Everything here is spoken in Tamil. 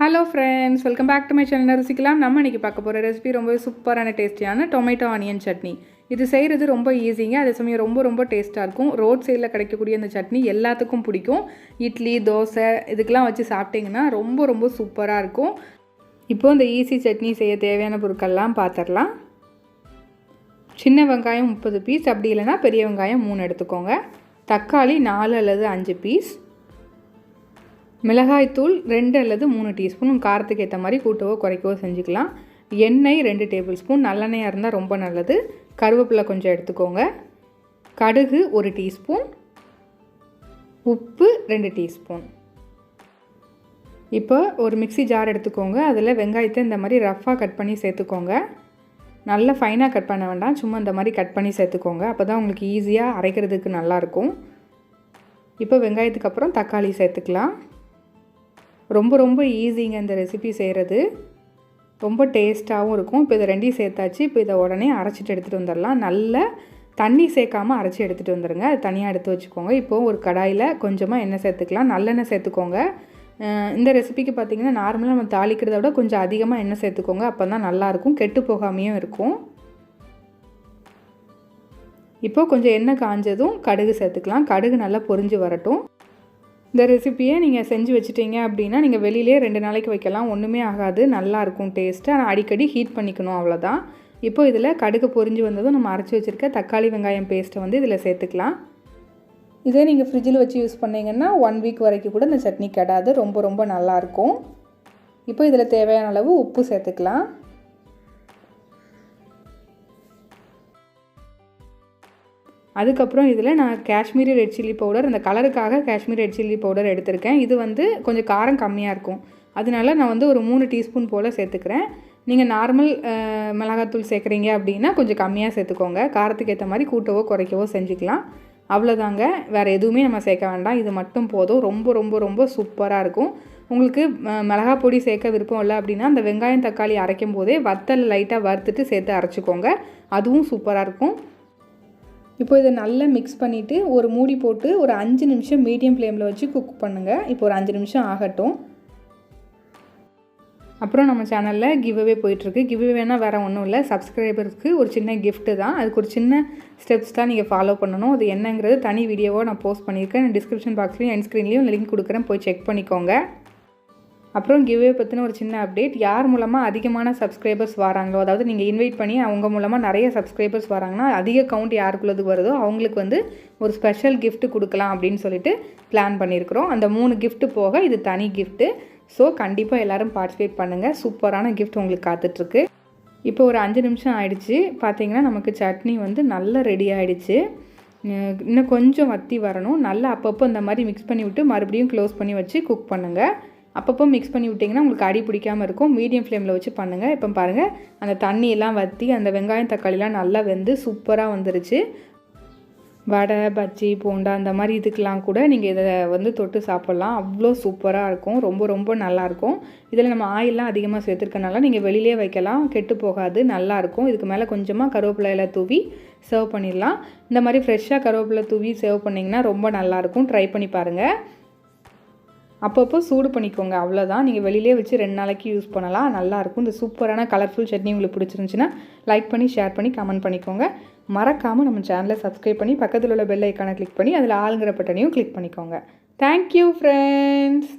Hello friends, welcome back to my channel ருசிக்கலாம். நம்ம இன்றைக்கி பார்க்க போகிற ரெசிபி ரொம்ப சூப்பரான டேஸ்டியான டொமேட்டோ ஆனியன் சட்னி. இது செய்கிறது ரொம்ப ஈஸிங்க, அதே சமயம் ரொம்ப ரொம்ப டேஸ்ட்டாக இருக்கும். ரோட் சைடில் கிடைக்கக்கூடிய இந்த சட்னி எல்லாத்துக்கும் பிடிக்கும். இட்லி, தோசை இதுக்கெலாம் வச்சு சாப்பிட்டிங்கன்னா ரொம்ப ரொம்ப சூப்பராக இருக்கும். இப்போது இந்த ஈஸி சட்னி செய்ய தேவையான பொருட்கள்லாம் பார்த்துடலாம். சின்ன வெங்காயம் 30 பீஸ், அப்படி இல்லைனா பெரிய வெங்காயம் 3 எடுத்துக்கோங்க. தக்காளி 4 அல்லது 5 பீஸ். மிளகாய்த்தூள் 2 அல்லது 3 டீஸ்பூன், காரத்துக்கு ஏற்ற மாதிரி கூட்டவோ குறைக்கவோ செஞ்சுக்கலாம். எண்ணெய் 2 டேபிள் ஸ்பூன், நல்லெண்ணெயாக இருந்தால் ரொம்ப நல்லது. கருவேப்பிலை கொஞ்சம் எடுத்துக்கோங்க. கடுகு 1 டீஸ்பூன். உப்பு 2 டீஸ்பூன். இப்போ ஒரு மிக்ஸி ஜார் எடுத்துக்கோங்க. அதில் வெங்காயத்தை இந்த மாதிரி ரஃப்பாக கட் பண்ணி சேர்த்துக்கோங்க. நல்லா ஃபைனாக கட் பண்ண வேண்டாம், சும்மா இந்த மாதிரி கட் பண்ணி சேர்த்துக்கோங்க. அப்போ தான் உங்களுக்கு ஈஸியாக அரைக்கிறதுக்கு நல்லாயிருக்கும். இப்போ வெங்காயத்துக்கு அப்புறம் தக்காளி சேர்த்துக்கலாம். ரொம்ப ரொம்ப ஈஸிங்க இந்த ரெசிபி செய்கிறது, ரொம்ப டேஸ்ட்டாகவும் இருக்கும். இப்போ இதை ரெண்டையும் சேர்த்தாச்சு. இப்போ இதை உடனே அரைச்சிட்டு எடுத்துகிட்டு வந்துடலாம். நல்லா தண்ணி சேர்க்காமல் அரைச்சி எடுத்துகிட்டு வந்துடுங்க. அது தனியாக எடுத்து வச்சுக்கோங்க. இப்போது ஒரு கடாயில் கொஞ்சமாக எண்ணெய் சேர்த்துக்கலாம். நல்லெண்ணெய் சேர்த்துக்கோங்க. இந்த ரெசிபிக்கு பார்த்திங்கன்னா நார்மலாக நம்ம தாளிக்கிறத விட கொஞ்சம் அதிகமாக எண்ணெய் சேர்த்துக்கோங்க. அப்போ தான் நல்லாயிருக்கும், கெட்டு போகாமையும் இருக்கும். இப்போது கொஞ்சம் எண்ணெய் காஞ்சதும் கடுகு சேர்த்துக்கலாம். கடுகு நல்லா பொரிஞ்சு வரட்டும். இந்த ரெசிப்பியை நீங்கள் செஞ்சு வச்சுட்டீங்க அப்படின்னா நீங்கள் வெளியிலே 2 நாளைக்கு வைக்கலாம், ஒன்றுமே ஆகாது, நல்லாயிருக்கும் டேஸ்ட்டு. ஆனால் அடிக்கடி ஹீட் பண்ணிக்கணும், அவ்வளோதான். இப்போ இதில் கடுகு பொரிஞ்சு வந்ததும் நம்ம அரைச்சி வச்சுருக்க தக்காளி வெங்காயம் பேஸ்ட்டை வந்து இதில் சேர்த்துக்கலாம். இதே நீங்கள் ஃப்ரிட்ஜில் வச்சு யூஸ் பண்ணிங்கன்னா 1 வீக் வரைக்கும் கூட இந்த சட்னி கெடாது, ரொம்ப ரொம்ப நல்லாயிருக்கும். இப்போ இதில் தேவையான அளவு உப்பு சேர்த்துக்கலாம். அதுக்கப்புறம் இதில் நான் காஷ்மீரி ரெட் சில்லி பவுடர், அந்த கலருக்காக காஷ்மீரி ரெட் சில்லி பவுடர் எடுத்திருக்கேன். இது வந்து கொஞ்சம் காரம் கம்மியாக இருக்கும், அதனால நான் வந்து ஒரு 3 டீஸ்பூன் போல் சேர்த்துக்கிறேன். நீங்கள் நார்மல் மிளகாத்தூள் சேர்க்குறீங்க அப்படின்னா கொஞ்சம் கம்மியாக சேர்த்துக்கோங்க. காரத்துக்கு ஏற்ற மாதிரி கூட்டவோ குறைக்கவோ செஞ்சுக்கலாம். அவ்வளோதாங்க, வேறு எதுவுமே நம்ம சேர்க்க வேண்டாம். இது மட்டும் போதும். ரொம்ப ரொம்ப ரொம்ப சூப்பராக இருக்கும். உங்களுக்கு மிளகா பொடி சேர்க்க விருப்பம் இல்லை அப்படின்னா அந்த வெங்காயம் தக்காளி அரைக்கும் போதே வத்தல் லைட்டாக வறுத்துட்டு சேர்த்து அரைச்சிக்கோங்க, அதுவும் சூப்பராக இருக்கும். இப்போ இதை நல்லா மிக்ஸ் பண்ணிவிட்டு ஒரு மூடி போட்டு ஒரு 5 நிமிஷம் மீடியம் ஃப்ளேமில் வச்சு குக் பண்ணுங்கள். இப்போ ஒரு 5 நிமிஷம் ஆகட்டும். அப்புறம் நம்ம சேனலில் கிவ்அவே போயிட்டுருக்கு. கிவ்அவேனா வேறு ஒன்றும் இல்லை, சப்ஸ்கிரைபருக்கு ஒரு சின்ன கிஃப்ட்டு தான். அதுக்கு ஒரு சின்ன ஸ்டெப்ஸ் தான் நீங்கள் ஃபாலோ பண்ணணும். அது என்னங்கிறது தனி வீடியோவாக நான் போஸ்ட் பண்ணியிருக்கேன். டிஸ்கிரிப்ஷன் பாக்ஸ்லையும் என் ஸ்க்ரீன்லேயும் லிங்க் கொடுக்குறேன், போய் செக் பண்ணிக்கோங்க. அப்புறம் கிவ்அவே பற்றின ஒரு சின்ன அப்டேட். யார் மூலமாக அதிகமான சப்ஸ்கிரைபர்ஸ் வராங்களோ, அதாவது நீங்கள் இன்வைட் பண்ணி அவங்க மூலமாக நிறைய சப்ஸ்கிரைபர்ஸ் வராங்கன்னா அதிக கவுண்ட் யாருக்குள்ளது வருதோ அவங்களுக்கு வந்து ஒரு ஸ்பெஷல் கிஃப்ட் கொடுக்கலாம் அப்படின்னு சொல்லிட்டு பிளான் பண்ணியிருக்கிறோம். அந்த 3 கிஃப்ட்டு போக இது தனி கிஃப்ட்டு. ஸோ கண்டிப்பாக எல்லோரும் பார்ட்டிசிபேட் பண்ணுங்கள். சூப்பரான கிஃப்ட் உங்களுக்கு காத்துட்ருக்கு. இப்போ ஒரு 5 நிமிஷம் ஆயிடுச்சு. பார்த்திங்கன்னா நமக்கு சட்னி வந்து நல்லா ரெடி ஆகிடுச்சு. இன்னும் கொஞ்சம் வற்றி வரணும். நல்லா அப்பப்போ இந்த மாதிரி மிக்ஸ் பண்ணி விட்டு மறுபடியும் க்ளோஸ் பண்ணி வச்சு குக் பண்ணுங்கள். அப்பப்போ மிக்ஸ் பண்ணி விட்டிங்கன்னா உங்களுக்கு அடி பிடிக்காமல் இருக்கும். மீடியம் ஃப்ளேமில் வச்சு பண்ணுங்கள். இப்போ பாருங்கள், அந்த தண்ணியெல்லாம் வற்றி அந்த வெங்காயம் தக்காளிலாம் நல்லா வெந்து சூப்பராக வந்துருச்சு. வடை, பஜ்ஜி, போண்டா அந்த மாதிரி இதுக்கெலாம் கூட நீங்கள் இதை வந்து தொட்டு சாப்பிட்லாம். அவ்வளோ சூப்பராக இருக்கும், ரொம்ப ரொம்ப நல்லாயிருக்கும். இதில் நம்ம ஆயிலெலாம் அதிகமாக சேர்த்துருக்கனால நீங்கள் வெளியிலே வைக்கலாம், கெட்டு போகாது, நல்லாயிருக்கும். இதுக்கு மேலே கொஞ்சமாக கருவேப்பிலை தூவி சர்வ் பண்ணிடலாம். இந்த மாதிரி ஃப்ரெஷ்ஷாக கருவேப்பிலை தூவி சர்வ் பண்ணிங்கன்னா ரொம்ப நல்லாயிருக்கும். ட்ரை பண்ணி பாருங்கள். அப்பப்போ சூடு பண்ணிக்கோங்க, அவ்வளோதான். நீங்கள் வெளியிலே வச்சு 2 நாளைக்கு யூஸ் பண்ணலாம், நல்லாயிருக்கும். இந்த சூப்பரான கலர்ஃபுல் சட்னி உங்களுக்கு பிடிச்சிருந்துச்சின்னா லைக் பண்ணி, ஷேர் பண்ணி, கமெண்ட் பண்ணிக்கோங்க. மறக்காமல் நம்ம சேனலை சப்ஸ்கிரைப் பண்ணி பக்கத்தில் உள்ள பெல் ஐக்கானை கிளிக் பண்ணி அதில் ஆளுங்கிற பட்டனையும் கிளிக் பண்ணிக்கோங்க. Thank you friends.